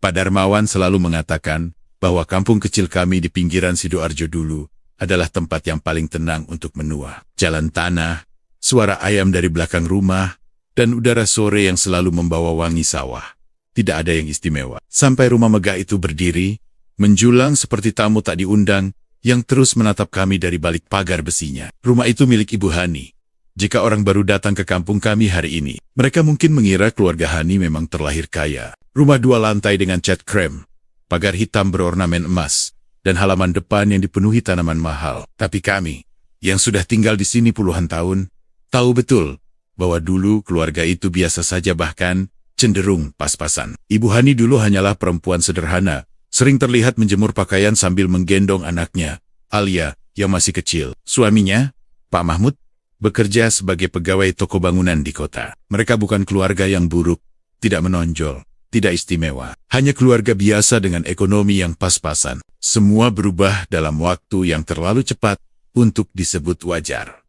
Pak Darmawan selalu mengatakan bahwa kampung kecil kami di pinggiran Sidoarjo dulu adalah tempat yang paling tenang untuk menua. Jalan tanah, suara ayam dari belakang rumah, dan udara sore yang selalu membawa wangi sawah. Tidak ada yang istimewa. Sampai rumah megah itu berdiri, menjulang seperti tamu tak diundang, yang terus menatap kami dari balik pagar besinya. Rumah itu milik Ibu Hani. Jika orang baru datang ke kampung kami hari ini, mereka mungkin mengira keluarga Hani memang terlahir kaya. Rumah 2 lantai dengan cat krem, pagar hitam berornamen emas, dan halaman depan yang dipenuhi tanaman mahal. Tapi kami, yang sudah tinggal di sini puluhan tahun, tahu betul bahwa dulu keluarga itu biasa saja, bahkan cenderung pas-pasan. Ibu Hani dulu hanyalah perempuan sederhana, sering terlihat menjemur pakaian sambil menggendong anaknya, Alia, yang masih kecil. Suaminya, Pak Mahmud, bekerja sebagai pegawai toko bangunan di kota. Mereka bukan keluarga yang buruk, tidak menonjol, tidak istimewa. Hanya keluarga biasa dengan ekonomi yang pas-pasan. Semua berubah dalam waktu yang terlalu cepat untuk disebut wajar.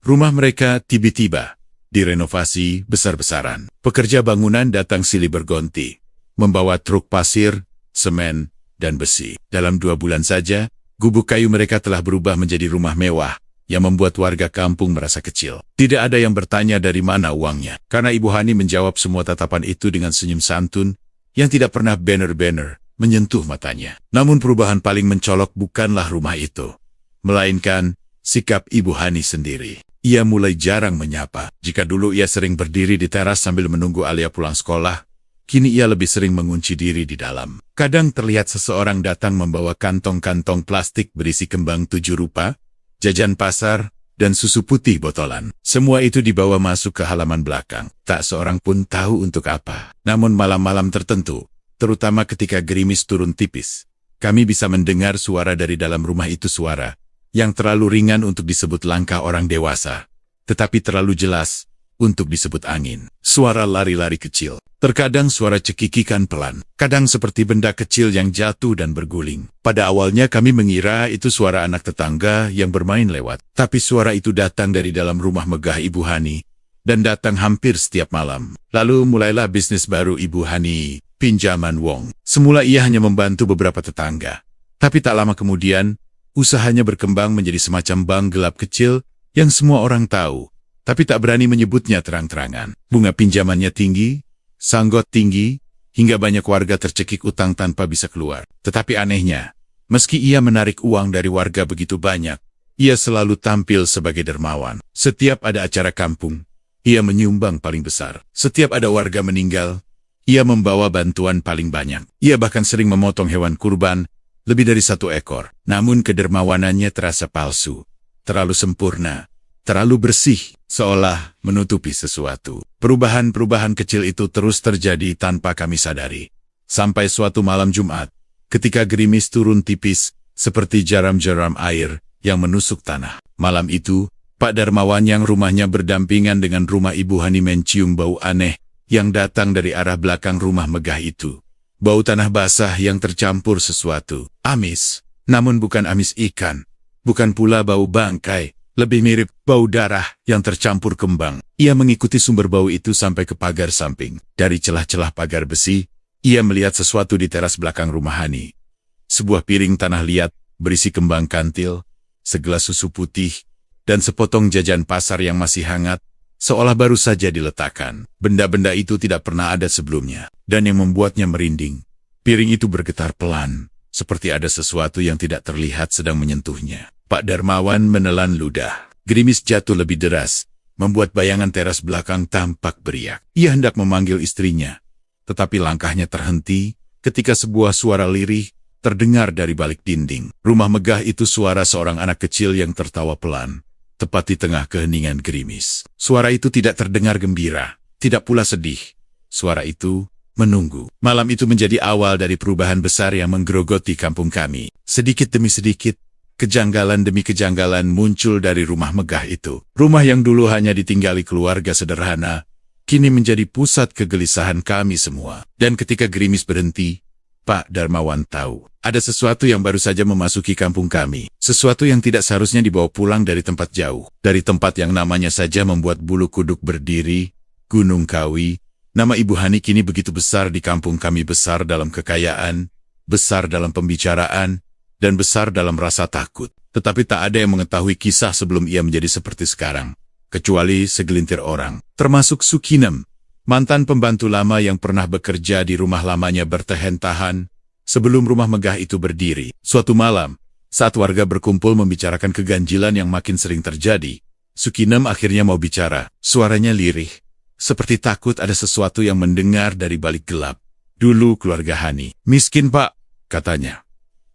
Rumah mereka tiba-tiba direnovasi besar-besaran. Pekerja bangunan datang silih berganti, membawa truk pasir, semen, dan besi. Dalam 2 bulan saja, gubuk kayu mereka telah berubah menjadi rumah mewah yang membuat warga kampung merasa kecil. Tidak ada yang bertanya dari mana uangnya, karena Ibu Hani menjawab semua tatapan itu dengan senyum santun yang tidak pernah banner-banner menyentuh matanya. Namun perubahan paling mencolok bukanlah rumah itu, melainkan sikap Ibu Hani sendiri. Ia mulai jarang menyapa. Jika dulu ia sering berdiri di teras sambil menunggu Alia pulang sekolah, kini ia lebih sering mengunci diri di dalam. Kadang terlihat seseorang datang membawa kantong-kantong plastik berisi kembang 7 rupa, jajan pasar, dan susu putih botolan. Semua itu dibawa masuk ke halaman belakang. Tak seorang pun tahu untuk apa. Namun malam-malam tertentu, terutama ketika gerimis turun tipis, kami bisa mendengar suara dari dalam rumah itu, suara yang terlalu ringan untuk disebut langkah orang dewasa, tetapi terlalu jelas untuk disebut angin. Suara lari-lari kecil. Terkadang suara cekikikan pelan. Kadang seperti benda kecil yang jatuh dan berguling. Pada awalnya kami mengira itu suara anak tetangga yang bermain lewat. Tapi suara itu datang dari dalam rumah megah Ibu Hani, dan datang hampir setiap malam. Lalu mulailah bisnis baru Ibu Hani, pinjaman wong. Semula ia hanya membantu beberapa tetangga. Tapi tak lama kemudian, usahanya berkembang menjadi semacam bank gelap kecil yang semua orang tahu, tapi tak berani menyebutnya terang-terangan. Bunga pinjamannya tinggi, sanggot tinggi, hingga banyak warga tercekik utang tanpa bisa keluar. Tetapi anehnya, meski ia menarik uang dari warga begitu banyak, ia selalu tampil sebagai dermawan. Setiap ada acara kampung, ia menyumbang paling besar. Setiap ada warga meninggal, ia membawa bantuan paling banyak. Ia bahkan sering memotong hewan kurban, lebih dari 1 ekor. Namun kedermawanannya terasa palsu, terlalu sempurna, terlalu bersih, seolah menutupi sesuatu. Perubahan-perubahan kecil itu terus terjadi tanpa kami sadari. Sampai suatu malam Jumat, ketika gerimis turun tipis, seperti jaram-jaram air yang menusuk tanah. Malam itu, Pak Darmawan yang rumahnya berdampingan dengan rumah Ibu Hani mencium bau aneh yang datang dari arah belakang rumah megah itu. Bau tanah basah yang tercampur sesuatu. Amis, namun bukan amis ikan. Bukan pula bau bangkai. Lebih mirip bau darah yang tercampur kembang. Ia mengikuti sumber bau itu sampai ke pagar samping. Dari celah-celah pagar besi, ia melihat sesuatu di teras belakang rumah Hani. Sebuah piring tanah liat, berisi kembang kantil, segelas susu putih, dan sepotong jajan pasar yang masih hangat, seolah baru saja diletakkan. Benda-benda itu tidak pernah ada sebelumnya, dan yang membuatnya merinding, piring itu bergetar pelan, seperti ada sesuatu yang tidak terlihat sedang menyentuhnya. Pak Darmawan menelan ludah. Gerimis jatuh lebih deras, membuat bayangan teras belakang tampak beriak. Ia hendak memanggil istrinya, tetapi langkahnya terhenti ketika sebuah suara lirih terdengar dari balik dinding. Rumah megah itu suara seorang anak kecil yang tertawa pelan, tepat di tengah keheningan gerimis. Suara itu tidak terdengar gembira, tidak pula sedih. Suara itu menunggu. Malam itu menjadi awal dari perubahan besar yang menggerogoti kampung kami. Sedikit demi sedikit, kejanggalan demi kejanggalan muncul dari rumah megah itu. Rumah yang dulu hanya ditinggali keluarga sederhana, kini menjadi pusat kegelisahan kami semua. Dan ketika gerimis berhenti, Pak Darmawan tahu, ada sesuatu yang baru saja memasuki kampung kami. Sesuatu yang tidak seharusnya dibawa pulang dari tempat jauh. Dari tempat yang namanya saja membuat bulu kuduk berdiri, Gunung Kawi, Nama Ibu Hani kini begitu besar di kampung kami, besar dalam kekayaan, besar dalam pembicaraan, dan besar dalam rasa takut. Tetapi tak ada yang mengetahui kisah sebelum ia menjadi seperti sekarang, kecuali segelintir orang, termasuk Sukinem, mantan pembantu lama yang pernah bekerja di rumah lamanya bertahan-tahan sebelum rumah megah itu berdiri. Suatu malam, saat warga berkumpul membicarakan keganjilan yang makin sering terjadi, Sukinem akhirnya mau bicara. Suaranya lirih, seperti takut ada sesuatu yang mendengar dari balik gelap. Dulu keluarga Hani miskin, Pak, katanya.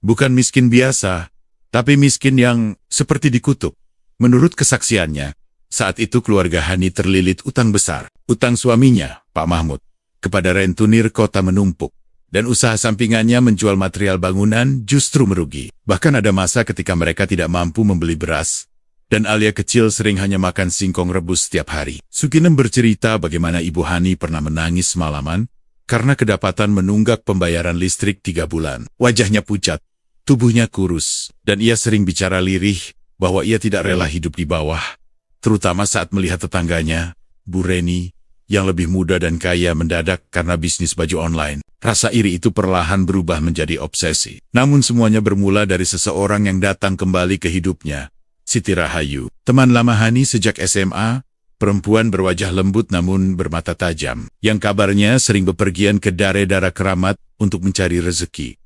Bukan miskin biasa, tapi miskin yang seperti dikutuk. Menurut kesaksiannya, saat itu keluarga Hani terlilit utang besar. Utang suaminya, Pak Mahmud, kepada rentenir kota menumpuk. Dan usaha sampingannya menjual material bangunan justru merugi. Bahkan ada masa ketika mereka tidak mampu membeli beras, dan Alia kecil sering hanya makan singkong rebus setiap hari. Sukinem bercerita bagaimana Ibu Hani pernah menangis semalaman karena kedapatan menunggak pembayaran listrik 3 bulan. Wajahnya pucat, tubuhnya kurus, dan ia sering bicara lirih bahwa ia tidak rela hidup di bawah, terutama saat melihat tetangganya, Bu Reni, yang lebih muda dan kaya mendadak karena bisnis baju online. Rasa iri itu perlahan berubah menjadi obsesi. Namun semuanya bermula dari seseorang yang datang kembali ke hidupnya, Siti Rahayu, teman lama Hani sejak SMA, perempuan berwajah lembut namun bermata tajam, yang kabarnya sering bepergian ke daerah keramat untuk mencari rezeki.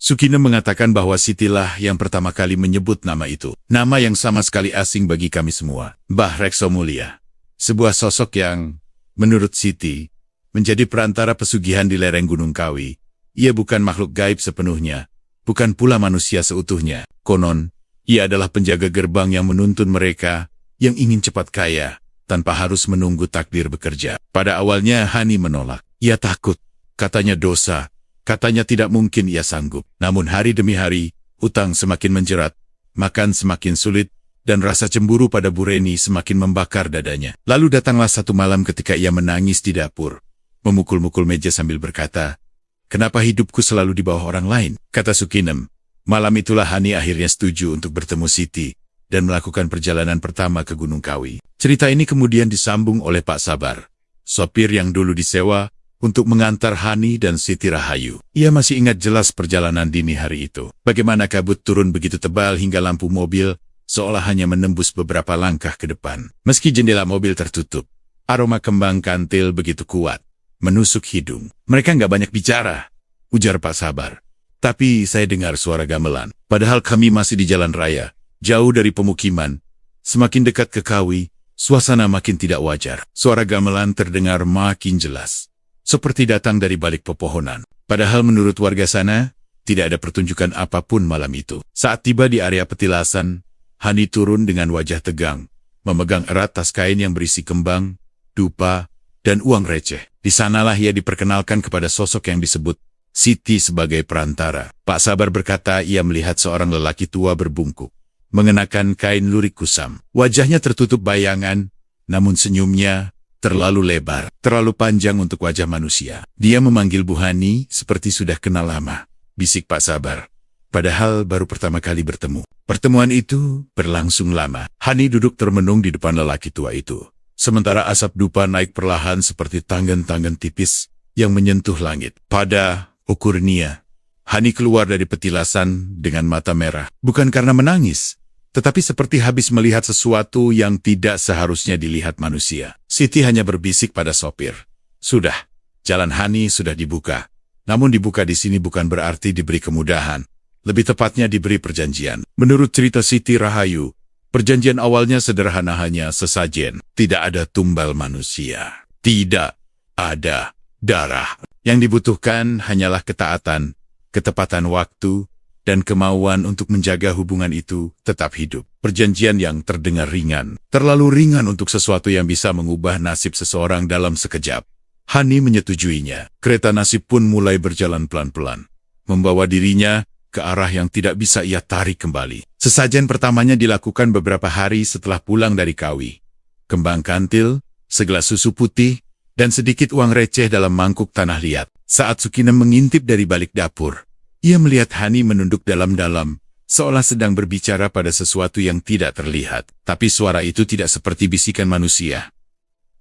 Sukinem mengatakan bahwa Sitilah yang pertama kali menyebut nama itu, nama yang sama sekali asing bagi kami semua, Mbah Rekso Mulia. Sebuah sosok yang, menurut Siti, menjadi perantara pesugihan di lereng Gunung Kawi. Ia bukan makhluk gaib sepenuhnya, bukan pula manusia seutuhnya. Konon, ia adalah penjaga gerbang yang menuntun mereka yang ingin cepat kaya, tanpa harus menunggu takdir bekerja. Pada awalnya Hani menolak. Ia takut, katanya dosa, katanya tidak mungkin ia sanggup. Namun hari demi hari, utang semakin menjerat, makan semakin sulit, dan rasa cemburu pada Bu Reni semakin membakar dadanya. Lalu datanglah satu malam ketika ia menangis di dapur, memukul-mukul meja sambil berkata, "Kenapa hidupku selalu di bawah orang lain?" Kata Sukinem. Malam itulah Hani akhirnya setuju untuk bertemu Siti dan melakukan perjalanan pertama ke Gunung Kawi. Cerita ini kemudian disambung oleh Pak Sabar, sopir yang dulu disewa untuk mengantar Hani dan Siti Rahayu. Ia masih ingat jelas perjalanan dini hari itu. Bagaimana kabut turun begitu tebal hingga lampu mobil seolah hanya menembus beberapa langkah ke depan. Meski jendela mobil tertutup, aroma kembang kantil begitu kuat, menusuk hidung. "Mereka nggak banyak bicara," ujar Pak Sabar. "Tapi saya dengar suara gamelan. Padahal kami masih di jalan raya, jauh dari pemukiman. Semakin dekat ke Kawi, suasana makin tidak wajar. Suara gamelan terdengar makin jelas, seperti datang dari balik pepohonan. Padahal menurut warga sana, tidak ada pertunjukan apapun malam itu." Saat tiba di area petilasan, Hani turun dengan wajah tegang, memegang erat tas kain yang berisi kembang, dupa, dan uang receh. Di sanalah ia diperkenalkan kepada sosok yang disebut Siti sebagai perantara. Pak Sabar berkata ia melihat seorang lelaki tua berbungkuk, mengenakan kain lurik kusam. Wajahnya tertutup bayangan, namun senyumnya terlalu lebar, terlalu panjang untuk wajah manusia. Dia memanggil Bu Hani seperti sudah kenal lama, bisik Pak Sabar. Padahal baru pertama kali bertemu. Pertemuan itu berlangsung lama. Hani duduk termenung di depan lelaki tua itu, sementara asap dupa naik perlahan seperti tanggan-tanggan tipis yang menyentuh langit. Pada ukurnya, Hani keluar dari petilasan dengan mata merah. Bukan karena menangis, tetapi seperti habis melihat sesuatu yang tidak seharusnya dilihat manusia. Siti hanya berbisik pada sopir, "Sudah, jalan Hani sudah dibuka. Namun dibuka di sini bukan berarti diberi kemudahan. Lebih tepatnya diberi perjanjian." Menurut cerita Siti Rahayu, perjanjian awalnya sederhana, hanya sesajen. Tidak ada tumbal manusia. Tidak ada darah. Yang dibutuhkan hanyalah ketaatan, ketepatan waktu, dan kemauan untuk menjaga hubungan itu tetap hidup. Perjanjian yang terdengar ringan, terlalu ringan untuk sesuatu yang bisa mengubah nasib seseorang dalam sekejap. Hani menyetujuinya. Kereta nasib pun mulai berjalan pelan-pelan, membawa dirinya ke arah yang tidak bisa ia tarik kembali. Sesajen pertamanya dilakukan beberapa hari setelah pulang dari Kawi. Kembang kantil, segelas susu putih, dan sedikit uang receh dalam mangkuk tanah liat. Saat Sukinem mengintip dari balik dapur, ia melihat Hani menunduk dalam-dalam, seolah sedang berbicara pada sesuatu yang tidak terlihat. Tapi suara itu tidak seperti bisikan manusia.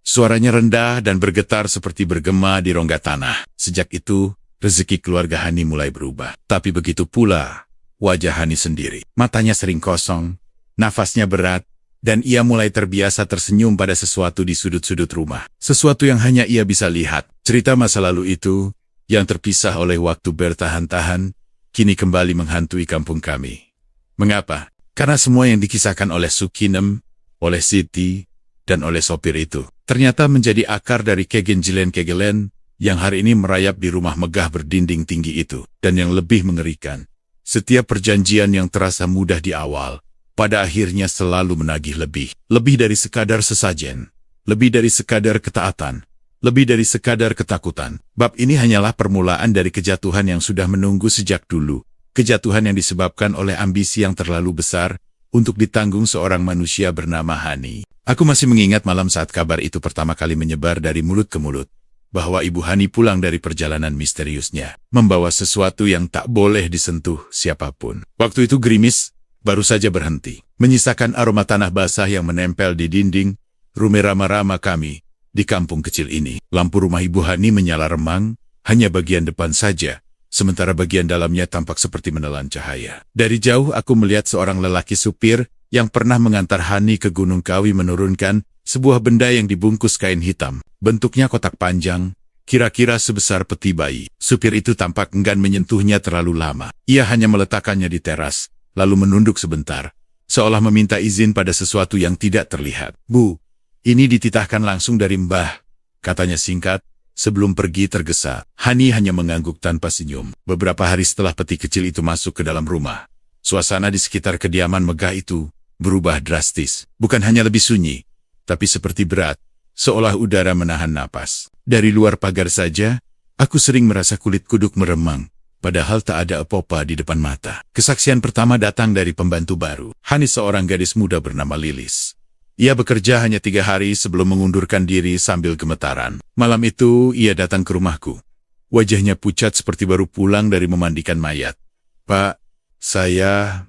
Suaranya rendah dan bergetar seperti bergema di rongga tanah. Sejak itu, rezeki keluarga Hani mulai berubah. Tapi begitu pula wajah Hani sendiri. Matanya sering kosong, nafasnya berat, dan ia mulai terbiasa tersenyum pada sesuatu di sudut-sudut rumah. Sesuatu yang hanya ia bisa lihat. Cerita masa lalu itu, yang terpisah oleh waktu bertahan-tahan, kini kembali menghantui kampung kami. Mengapa? Karena semua yang dikisahkan oleh Sukinem, oleh Siti, dan oleh sopir itu ternyata menjadi akar dari kegelen-kegelen yang hari ini merayap di rumah megah berdinding tinggi itu. Dan yang lebih mengerikan, setiap perjanjian yang terasa mudah di awal, pada akhirnya selalu menagih lebih. Lebih dari sekadar sesajen, lebih dari sekadar ketaatan, lebih dari sekadar ketakutan. Bab ini hanyalah permulaan dari kejatuhan yang sudah menunggu sejak dulu. Kejatuhan yang disebabkan oleh ambisi yang terlalu besar untuk ditanggung seorang manusia bernama Hani. Aku masih mengingat malam saat kabar itu pertama kali menyebar dari mulut ke mulut, bahwa Ibu Hani pulang dari perjalanan misteriusnya, membawa sesuatu yang tak boleh disentuh siapapun. Waktu itu gerimis baru saja berhenti, menyisakan aroma tanah basah yang menempel di dinding rumah rama-rama kami di kampung kecil ini. Lampu rumah Ibu Hani menyala remang, hanya bagian depan saja, sementara bagian dalamnya tampak seperti menelan cahaya. Dari jauh aku melihat seorang lelaki supir yang pernah mengantar Hani ke Gunung Kawi menurunkan sebuah benda yang dibungkus kain hitam. Bentuknya kotak panjang, kira-kira sebesar peti bayi. Supir itu tampak enggan menyentuhnya terlalu lama. Ia hanya meletakkannya di teras, lalu menunduk sebentar, seolah meminta izin pada sesuatu yang tidak terlihat. "Bu, ini dititahkan langsung dari Mbah," katanya singkat. Sebelum pergi tergesa, Hani hanya mengangguk tanpa senyum. Beberapa hari setelah peti kecil itu masuk ke dalam rumah, suasana di sekitar kediaman megah itu berubah drastis. Bukan hanya lebih sunyi, tapi seperti berat, seolah udara menahan napas. Dari luar pagar saja, aku sering merasa kulit kuduk meremang, padahal tak ada apa-apa di depan mata. Kesaksian pertama datang dari pembantu baru. Hani seorang gadis muda bernama Lilis. Ia bekerja hanya 3 hari sebelum mengundurkan diri sambil gemetaran. Malam itu, ia datang ke rumahku. Wajahnya pucat seperti baru pulang dari memandikan mayat. "Pak, saya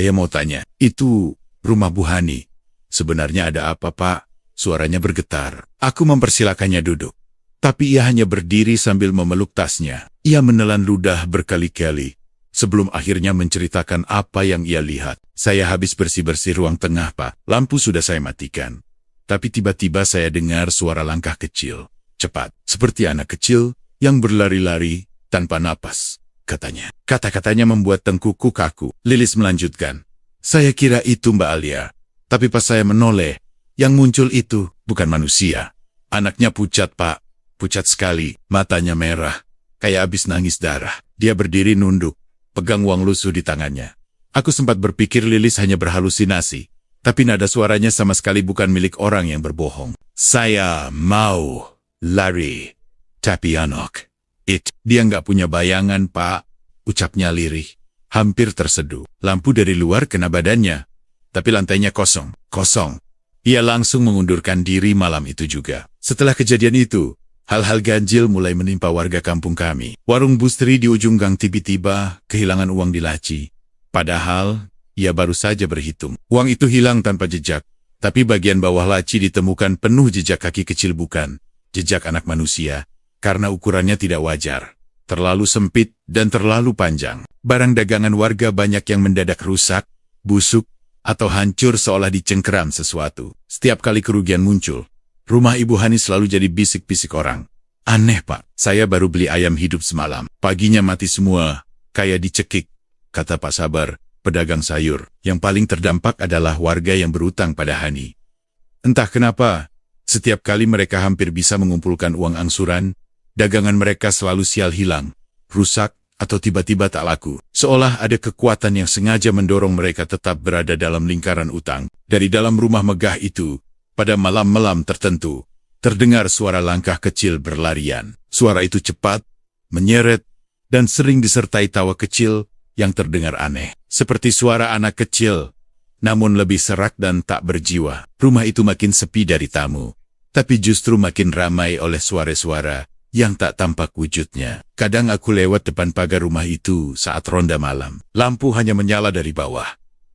mau tanya, itu rumah Bu Hani. Sebenarnya ada apa, Pak?" Suaranya bergetar. Aku mempersilakannya duduk. Tapi ia hanya berdiri sambil memeluk tasnya. Ia menelan ludah berkali-kali, sebelum akhirnya menceritakan apa yang ia lihat. "Saya habis bersih-bersih ruang tengah, Pak. Lampu sudah saya matikan. Tapi tiba-tiba saya dengar suara langkah kecil. Cepat, seperti anak kecil yang berlari-lari tanpa napas," katanya. Kata-katanya membuat tengkukku kaku. Lilis melanjutkan, "Saya kira itu Mbak Alia. Tapi pas saya menoleh, yang muncul itu bukan manusia. Anaknya pucat, Pak. Pucat sekali, matanya merah, kayak habis nangis darah. Dia berdiri nunduk, pegang uang lusuh di tangannya." Aku sempat berpikir Lilis hanya berhalusinasi, tapi nada suaranya sama sekali bukan milik orang yang berbohong. "Saya mau lari, tapi anak dia nggak punya bayangan, Pak," ucapnya lirih, hampir terseduh. Lampu dari luar kena badannya, tapi lantainya kosong. Ia langsung mengundurkan diri malam itu juga. Setelah kejadian itu, hal-hal ganjil mulai menimpa warga kampung kami. Warung Bustri di ujung gang tiba-tiba kehilangan uang di laci. Padahal, ia baru saja berhitung. Uang itu hilang tanpa jejak, tapi bagian bawah laci ditemukan penuh jejak kaki kecil bukan jejak anak manusia, karena ukurannya tidak wajar, terlalu sempit dan terlalu panjang. Barang dagangan warga banyak yang mendadak rusak, busuk, atau hancur seolah dicengkeram sesuatu. Setiap kali kerugian muncul, rumah Ibu Hani selalu jadi bisik-bisik orang. "Aneh, Pak. Saya baru beli ayam hidup semalam. Paginya mati semua, kayak dicekik," kata Pak Sabar, pedagang sayur. Yang paling terdampak adalah warga yang berutang pada Hani. Entah kenapa, setiap kali mereka hampir bisa mengumpulkan uang angsuran, dagangan mereka selalu sial hilang, rusak, atau tiba-tiba tak laku. Seolah ada kekuatan yang sengaja mendorong mereka tetap berada dalam lingkaran utang. Dari dalam rumah megah itu, pada malam-malam tertentu, terdengar suara langkah kecil berlarian. Suara itu cepat, menyeret, dan sering disertai tawa kecil yang terdengar aneh. Seperti suara anak kecil, namun lebih serak dan tak berjiwa. Rumah itu makin sepi dari tamu, tapi justru makin ramai oleh suara-suara yang tak tampak wujudnya. Kadang aku lewat depan pagar rumah itu saat ronda malam. Lampu hanya menyala dari bawah,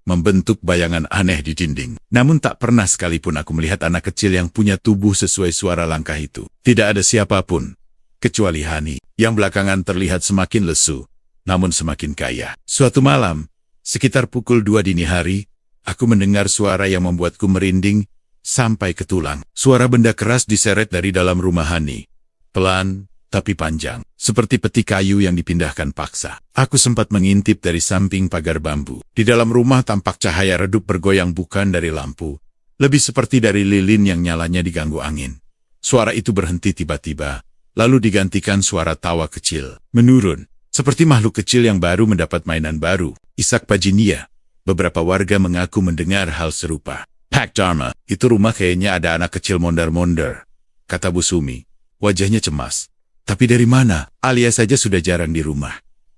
membentuk bayangan aneh di dinding. Namun tak pernah sekalipun aku melihat anak kecil yang punya tubuh sesuai suara langkah itu. Tidak ada siapapun, kecuali Hani, yang belakangan terlihat semakin lesu, namun semakin kaya. Suatu malam, sekitar pukul 2 dini hari, aku mendengar suara yang membuatku merinding sampai ke tulang. Suara benda keras diseret dari dalam rumah Hani. Pelan, tapi panjang, seperti peti kayu yang dipindahkan paksa. Aku sempat mengintip dari samping pagar bambu. Di dalam rumah tampak cahaya redup bergoyang bukan dari lampu, lebih seperti dari lilin yang nyalanya diganggu angin. Suara itu berhenti tiba-tiba, lalu digantikan suara tawa kecil, menurun, seperti makhluk kecil yang baru mendapat mainan baru. Isak Pajinia, beberapa warga mengaku mendengar hal serupa. Pak Dharma, itu rumah kayaknya ada anak kecil mondar-mondar, kata Bu Sumi, wajahnya cemas. Tapi dari mana? Alia saja sudah jarang di rumah.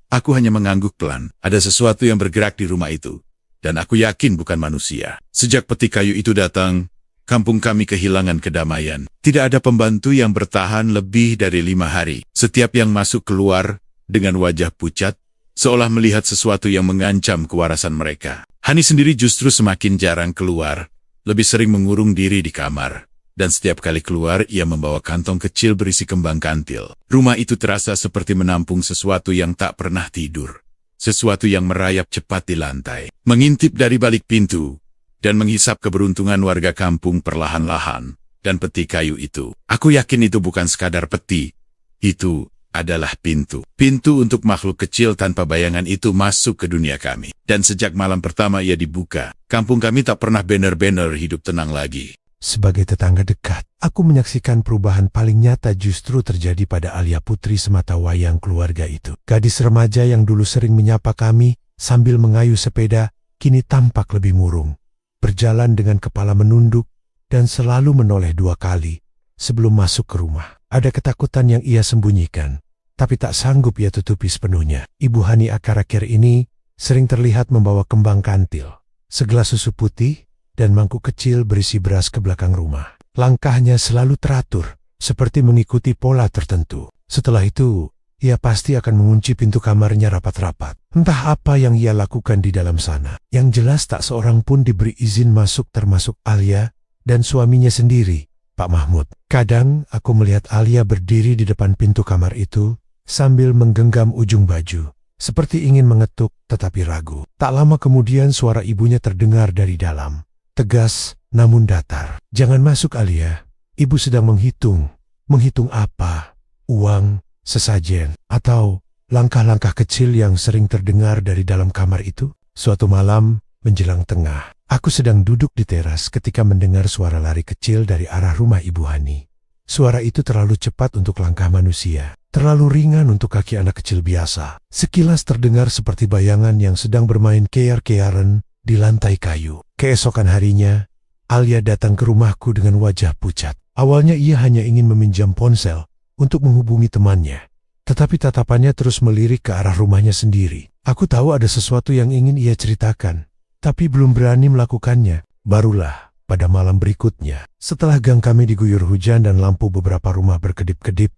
Aku hanya mengangguk pelan. Ada sesuatu yang bergerak di rumah itu. Dan aku yakin bukan manusia. Sejak peti kayu itu datang, kampung kami kehilangan kedamaian. Tidak ada pembantu yang bertahan lebih dari 5 hari. Setiap yang masuk keluar dengan wajah pucat, seolah melihat sesuatu yang mengancam kewarasan mereka. Hani sendiri justru semakin jarang keluar, lebih sering mengurung diri di kamar. Dan setiap kali keluar, ia membawa kantong kecil berisi kembang kantil. Rumah itu terasa seperti menampung sesuatu yang tak pernah tidur. Sesuatu yang merayap cepat di lantai. Mengintip dari balik pintu, dan menghisap keberuntungan warga kampung perlahan-lahan, dan peti kayu itu. Aku yakin itu bukan sekadar peti. Itu adalah pintu. Pintu untuk makhluk kecil tanpa bayangan itu masuk ke dunia kami. Dan sejak malam pertama ia dibuka, kampung kami tak pernah benar-benar hidup tenang lagi. Sebagai tetangga dekat, aku menyaksikan perubahan paling nyata justru terjadi pada Alia Putri sematawayang keluarga itu. Gadis remaja yang dulu sering menyapa kami sambil mengayuh sepeda, kini tampak lebih murung. Berjalan dengan kepala menunduk dan selalu menoleh 2 kali sebelum masuk ke rumah. Ada ketakutan yang ia sembunyikan, tapi tak sanggup ia tutupi sepenuhnya. Ibu Hani akhir-akhir ini sering terlihat membawa kembang kantil, segelas susu putih, dan mangkuk kecil berisi beras ke belakang rumah. Langkahnya selalu teratur, seperti mengikuti pola tertentu. Setelah itu, ia pasti akan mengunci pintu kamarnya rapat-rapat. Entah apa yang ia lakukan di dalam sana. Yang jelas tak seorang pun diberi izin masuk termasuk Alia dan suaminya sendiri, Pak Mahmud. Kadang aku melihat Alia berdiri di depan pintu kamar itu sambil menggenggam ujung baju, seperti ingin mengetuk tetapi ragu. Tak lama kemudian suara ibunya terdengar dari dalam. Tegas namun datar. Jangan masuk Alia. Ibu sedang menghitung. Menghitung apa? Uang, sesajen, atau langkah-langkah kecil yang sering terdengar dari dalam kamar itu? Suatu malam menjelang tengah, aku sedang duduk di teras ketika mendengar suara lari kecil dari arah rumah Ibu Hani. Suara itu terlalu cepat untuk langkah manusia, terlalu ringan untuk kaki anak kecil biasa. Sekilas terdengar seperti bayangan yang sedang bermain kear-kearan di lantai kayu. Keesokan harinya, Alia datang ke rumahku dengan wajah pucat. Awalnya ia hanya ingin meminjam ponsel untuk menghubungi temannya. Tetapi tatapannya terus melirik ke arah rumahnya sendiri. Aku tahu ada sesuatu yang ingin ia ceritakan, tapi belum berani melakukannya. Barulah pada malam berikutnya, setelah gang kami diguyur hujan dan lampu beberapa rumah berkedip-kedip,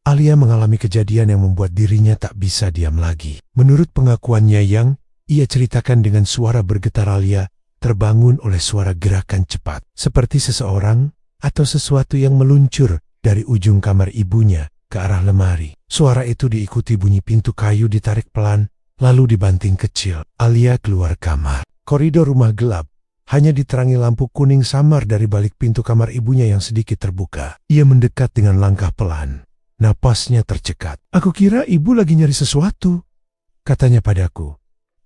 Alia mengalami kejadian yang membuat dirinya tak bisa diam lagi. Menurut pengakuannya yang ia ceritakan dengan suara bergetar, Alia terbangun oleh suara gerakan cepat, seperti seseorang atau sesuatu yang meluncur dari ujung kamar ibunya ke arah lemari. Suara itu diikuti bunyi pintu kayu ditarik pelan, lalu dibanting kecil. Alia keluar kamar. Koridor rumah gelap, hanya diterangi lampu kuning samar dari balik pintu kamar ibunya yang sedikit terbuka. Ia mendekat dengan langkah pelan. Napasnya tercekat. "Aku kira ibu lagi nyari sesuatu," katanya padaku.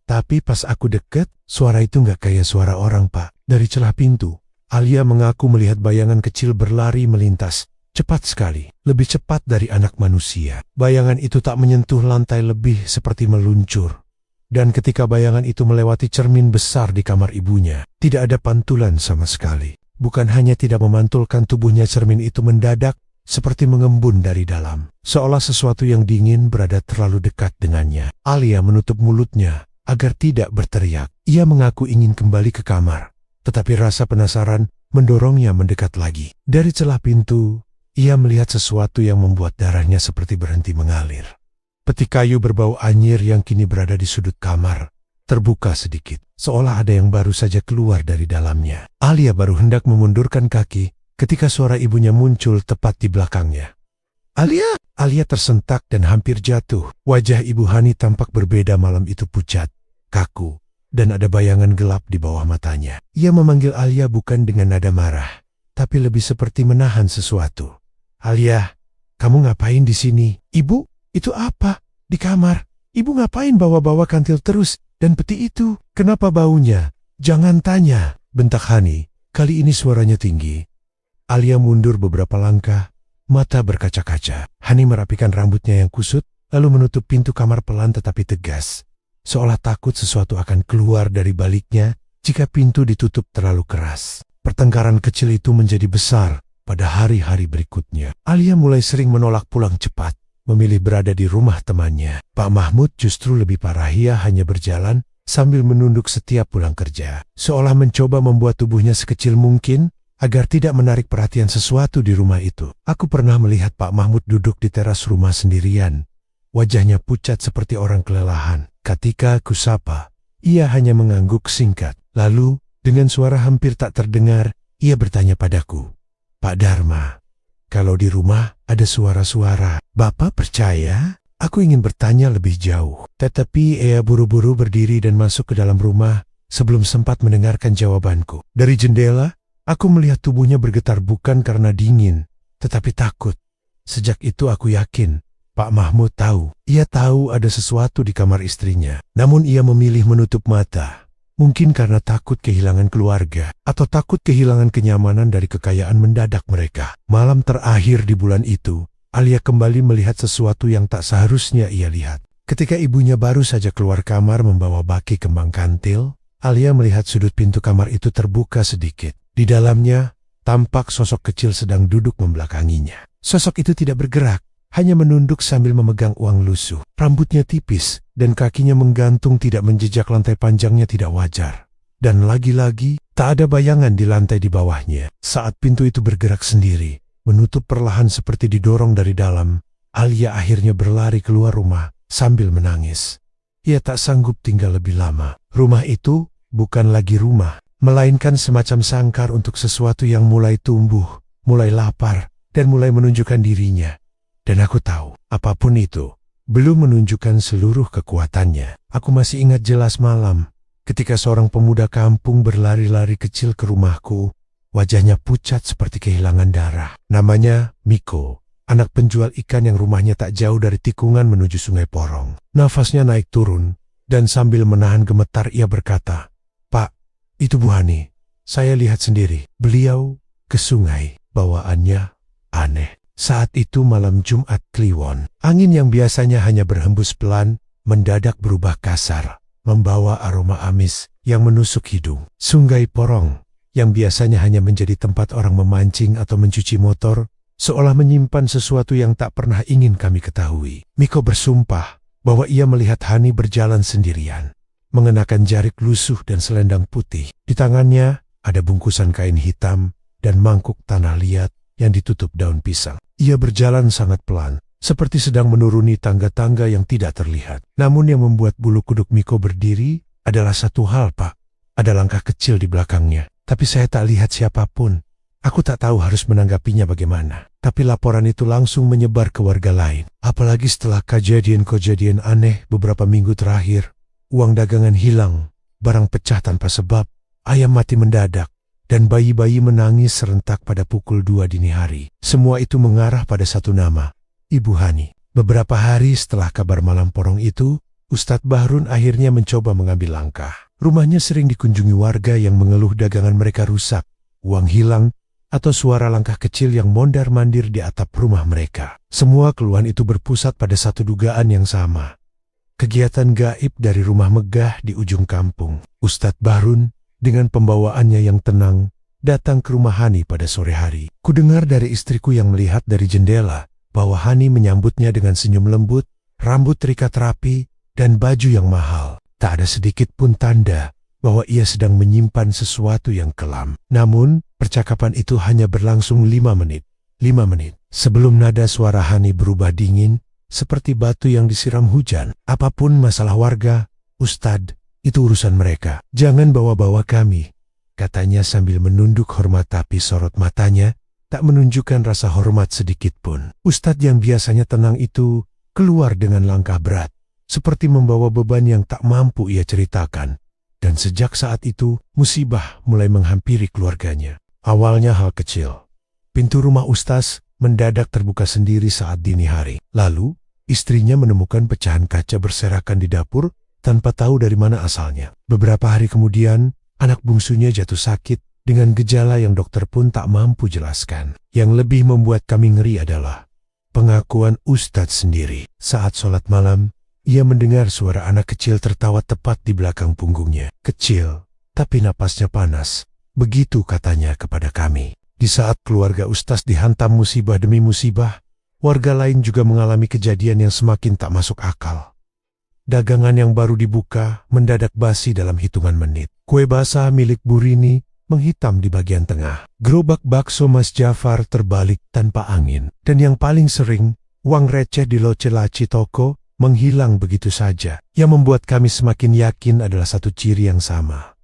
Tapi pas aku deket, suara itu nggak kayak suara orang, Pak. Dari celah pintu, Alia mengaku melihat bayangan kecil berlari melintas. Cepat sekali, lebih cepat dari anak manusia. Bayangan itu tak menyentuh lantai, lebih seperti meluncur. Dan ketika bayangan itu melewati cermin besar di kamar ibunya, tidak ada pantulan sama sekali. Bukan hanya tidak memantulkan, tubuhnya cermin itu mendadak seperti mengembun dari dalam. Seolah sesuatu yang dingin berada terlalu dekat dengannya. Alia menutup mulutnya agar tidak berteriak. Ia mengaku ingin kembali ke kamar, tetapi rasa penasaran mendorongnya mendekat lagi. Dari celah pintu, ia melihat sesuatu yang membuat darahnya seperti berhenti mengalir. Peti kayu berbau anyir yang kini berada di sudut kamar, terbuka sedikit, seolah ada yang baru saja keluar dari dalamnya. Alia baru hendak memundurkan kaki ketika suara ibunya muncul tepat di belakangnya. "Alia!" Alia tersentak dan hampir jatuh. Wajah Ibu Hani tampak berbeda malam itu, pucat, kaku, dan ada bayangan gelap di bawah matanya. Ia memanggil Alia bukan dengan nada marah, tapi lebih seperti menahan sesuatu. "Alia, kamu ngapain di sini?" "Ibu, itu apa? Di kamar. Ibu ngapain bawa-bawa kantil terus dan peti itu? Kenapa baunya?" "Jangan tanya," bentak Hani. Kali ini suaranya tinggi. Alia mundur beberapa langkah, mata berkaca-kaca. Hani merapikan rambutnya yang kusut, lalu menutup pintu kamar pelan tetapi tegas, seolah takut sesuatu akan keluar dari baliknya jika pintu ditutup terlalu keras. Pertengkaran kecil itu menjadi besar pada hari-hari berikutnya. Alia mulai sering menolak pulang cepat, memilih berada di rumah temannya. Pak Mahmud justru lebih parah. Ia hanya berjalan sambil menunduk setiap pulang kerja, seolah mencoba membuat tubuhnya sekecil mungkin agar tidak menarik perhatian sesuatu di rumah itu. Aku pernah melihat Pak Mahmud duduk di teras rumah sendirian. Wajahnya pucat seperti orang kelelahan. Ketika aku sapa, ia hanya mengangguk singkat. Lalu, dengan suara hampir tak terdengar, ia bertanya padaku, "Pak Dharma, kalau di rumah ada suara-suara, Bapak percaya?" Aku ingin bertanya lebih jauh, tetapi ia buru-buru berdiri dan masuk ke dalam rumah sebelum sempat mendengarkan jawabanku. Dari jendela, aku melihat tubuhnya bergetar bukan karena dingin, tetapi takut. Sejak itu aku yakin Pak Mahmud tahu. Ia tahu ada sesuatu di kamar istrinya. Namun ia memilih menutup mata. Mungkin karena takut kehilangan keluarga, atau takut kehilangan kenyamanan dari kekayaan mendadak mereka. Malam terakhir di bulan itu, Alia kembali melihat sesuatu yang tak seharusnya ia lihat. Ketika ibunya baru saja keluar kamar membawa baki kembang kantil, Alia melihat sudut pintu kamar itu terbuka sedikit. Di dalamnya, tampak sosok kecil sedang duduk membelakanginya. Sosok itu tidak bergerak, hanya menunduk sambil memegang uang lusuh. Rambutnya tipis, dan kakinya menggantung tidak menjejak lantai panjangnya tidak wajar. Dan lagi-lagi, tak ada bayangan di lantai di bawahnya. Saat pintu itu bergerak sendiri, menutup perlahan seperti didorong dari dalam, Alia akhirnya berlari keluar rumah sambil menangis. Ia tak sanggup tinggal lebih lama. Rumah itu bukan lagi rumah, melainkan semacam sangkar untuk sesuatu yang mulai tumbuh, mulai lapar, dan mulai menunjukkan dirinya. Dan aku tahu, apapun itu, belum menunjukkan seluruh kekuatannya. Aku masih ingat jelas malam, ketika seorang pemuda kampung berlari-lari kecil ke rumahku, wajahnya pucat seperti kehilangan darah. Namanya Miko, anak penjual ikan yang rumahnya tak jauh dari tikungan menuju Sungai Porong. Nafasnya naik turun, dan sambil menahan gemetar ia berkata, "Pak, itu Bu Hani. Saya lihat sendiri. Beliau ke sungai. Bawaannya aneh." Saat itu malam Jumat Kliwon. Angin yang biasanya hanya berhembus pelan, mendadak berubah kasar, membawa aroma amis yang menusuk hidung. Sungai Porong, yang biasanya hanya menjadi tempat orang memancing atau mencuci motor, seolah menyimpan sesuatu yang tak pernah ingin kami ketahui. Miko bersumpah bahwa ia melihat Hani berjalan sendirian, mengenakan jarik lusuh dan selendang putih. Di tangannya ada bungkusan kain hitam dan mangkuk tanah liat yang ditutup daun pisang. Ia berjalan sangat pelan, seperti sedang menuruni tangga-tangga yang tidak terlihat. Namun yang membuat bulu kuduk Miko berdiri adalah satu hal, Pak. Ada langkah kecil di belakangnya, tapi saya tak lihat siapapun. Aku tak tahu harus menanggapinya bagaimana. Tapi laporan itu langsung menyebar ke warga lain. Apalagi setelah kejadian-kejadian aneh beberapa minggu terakhir. Uang dagangan hilang, barang pecah tanpa sebab, ayam mati mendadak, dan bayi-bayi menangis serentak pada pukul 2 dini hari. Semua itu mengarah pada satu nama, Ibu Hani. Beberapa hari setelah kabar malam porong itu, Ustadz Bahrun akhirnya mencoba mengambil langkah. Rumahnya sering dikunjungi warga yang mengeluh dagangan mereka rusak, uang hilang, atau suara langkah kecil yang mondar-mandir di atap rumah mereka. Semua keluhan itu berpusat pada satu dugaan yang sama. Kegiatan gaib dari rumah megah di ujung kampung. Ustadz Bahrun, dengan pembawaannya yang tenang, datang ke rumah Hani pada sore hari. Kudengar dari istriku yang melihat dari jendela bahwa Hani menyambutnya dengan senyum lembut, rambut terikat rapi, dan baju yang mahal. Tak ada sedikit pun tanda bahwa ia sedang menyimpan sesuatu yang kelam. Namun, percakapan itu hanya berlangsung 5 menit. 5 menit. Sebelum nada suara Hani berubah dingin, seperti batu yang disiram hujan. Apapun masalah warga, Ustadz, itu urusan mereka. Jangan bawa-bawa kami, katanya sambil menunduk hormat, tapi sorot matanya tak menunjukkan rasa hormat sedikit pun. Ustadz yang biasanya tenang itu keluar dengan langkah berat, seperti membawa beban yang tak mampu ia ceritakan. Dan sejak saat itu, musibah mulai menghampiri keluarganya. Awalnya hal kecil. Pintu rumah Ustaz mendadak terbuka sendiri saat dini hari. Lalu, istrinya menemukan pecahan kaca berserakan di dapur tanpa tahu dari mana asalnya. Beberapa hari kemudian, anak bungsunya jatuh sakit dengan gejala yang dokter pun tak mampu jelaskan. Yang lebih membuat kami ngeri adalah pengakuan Ustadz sendiri. Saat sholat malam, ia mendengar suara anak kecil tertawa tepat di belakang punggungnya. Kecil, tapi napasnya panas. Begitu katanya kepada kami. Di saat keluarga Ustaz dihantam musibah demi musibah, warga lain juga mengalami kejadian yang semakin tak masuk akal. Dagangan yang baru dibuka mendadak basi dalam hitungan menit. Kue basah milik Bu Rini menghitam di bagian tengah. Gerobak bakso Mas Jafar terbalik tanpa angin. Dan yang paling sering, uang receh di loce laci toko menghilang begitu saja. Yang membuat kami semakin yakin adalah satu ciri yang sama.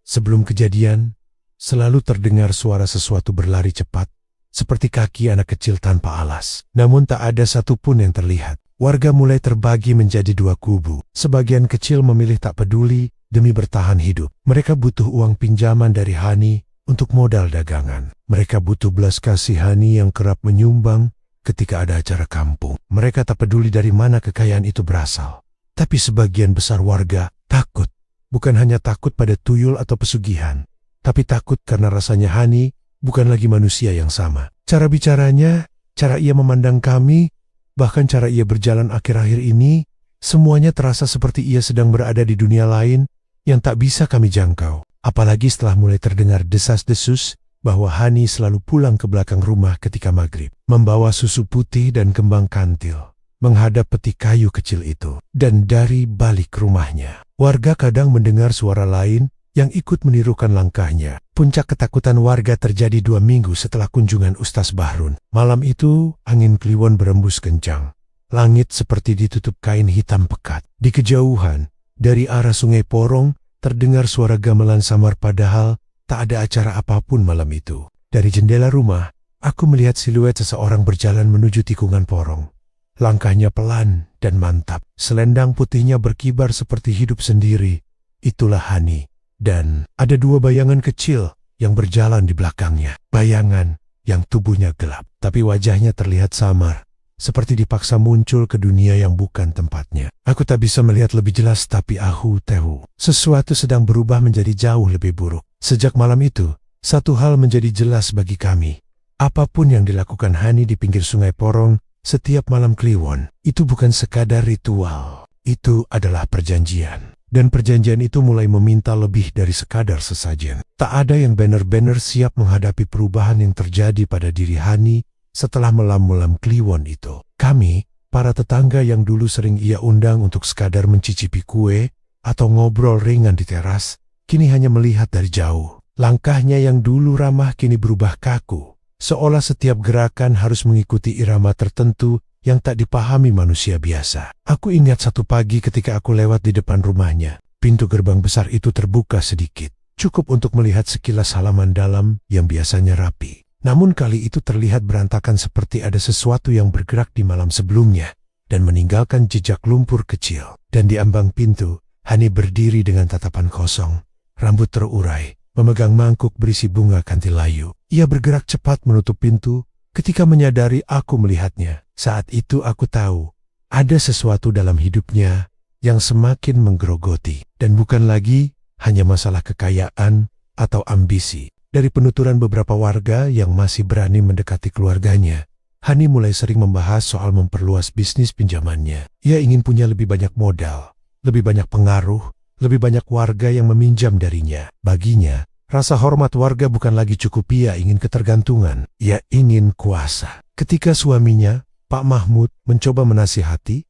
Sebelum kejadian, selalu terdengar suara sesuatu berlari cepat, seperti kaki anak kecil tanpa alas. Namun tak ada satupun yang terlihat. Warga mulai terbagi menjadi dua kubu. Sebagian kecil memilih tak peduli demi bertahan hidup. Mereka butuh uang pinjaman dari Hani untuk modal dagangan. Mereka butuh belas kasih Hani yang kerap menyumbang ketika ada acara kampung. Mereka tak peduli dari mana kekayaan itu berasal. Tapi sebagian besar warga takut. Bukan hanya takut pada tuyul atau pesugihan, tapi takut karena rasanya Hani bukan lagi manusia yang sama. Cara bicaranya, cara ia memandang kami, bahkan cara ia berjalan akhir-akhir ini, semuanya terasa seperti ia sedang berada di dunia lain yang tak bisa kami jangkau. Apalagi setelah mulai terdengar desas-desus bahwa Hani selalu pulang ke belakang rumah ketika maghrib, membawa susu putih dan kembang kantil, menghadap peti kayu kecil itu. Dan dari balik rumahnya, warga kadang mendengar suara lain yang ikut menirukan langkahnya. Puncak ketakutan warga terjadi 2 minggu setelah kunjungan Ustaz Bahrun. Malam itu, angin kliwon berembus kencang. Langit seperti ditutup kain hitam pekat. Di kejauhan, dari arah Sungai Porong, terdengar suara gamelan samar padahal tak ada acara apapun malam itu. Dari jendela rumah, aku melihat siluet seseorang berjalan menuju tikungan Porong. Langkahnya pelan dan mantap. Selendang putihnya berkibar seperti hidup sendiri. Itulah Hani. Dan ada 2 bayangan kecil yang berjalan di belakangnya. Bayangan yang tubuhnya gelap, tapi wajahnya terlihat samar, seperti dipaksa muncul ke dunia yang bukan tempatnya. Aku tak bisa melihat lebih jelas, tapi aku tahu sesuatu sedang berubah menjadi jauh lebih buruk. Sejak malam itu, satu hal menjadi jelas bagi kami. Apapun yang dilakukan Hani di pinggir Sungai Porong setiap malam kliwon, itu bukan sekadar ritual. Itu adalah perjanjian. Dan perjanjian itu mulai meminta lebih dari sekadar sesajen. Tak ada yang benar-benar siap menghadapi perubahan yang terjadi pada diri Hani setelah malam-malam kliwon itu. Kami, para tetangga yang dulu sering ia undang untuk sekadar mencicipi kue atau ngobrol ringan di teras, kini hanya melihat dari jauh. Langkahnya yang dulu ramah kini berubah kaku, seolah setiap gerakan harus mengikuti irama tertentu yang tak dipahami manusia biasa. Aku ingat satu pagi ketika aku lewat di depan rumahnya. Pintu gerbang besar itu terbuka sedikit, cukup untuk melihat sekilas halaman dalam yang biasanya rapi. Namun kali itu terlihat berantakan seperti ada sesuatu yang bergerak di malam sebelumnya dan meninggalkan jejak lumpur kecil. Dan di ambang pintu, Hani berdiri dengan tatapan kosong, rambut terurai, memegang mangkuk berisi bunga kantilayu. Ia bergerak cepat menutup pintu ketika menyadari aku melihatnya. Saat itu aku tahu, ada sesuatu dalam hidupnya yang semakin menggerogoti. Dan bukan lagi hanya masalah kekayaan atau ambisi. Dari penuturan beberapa warga yang masih berani mendekati keluarganya, Hani mulai sering membahas soal memperluas bisnis pinjamannya. Ia ingin punya lebih banyak modal, lebih banyak pengaruh, lebih banyak warga yang meminjam darinya. Baginya, rasa hormat warga bukan lagi cukup. Ia ingin ketergantungan. Ia ingin kuasa. Ketika suaminya, Pak Mahmud, mencoba menasihati,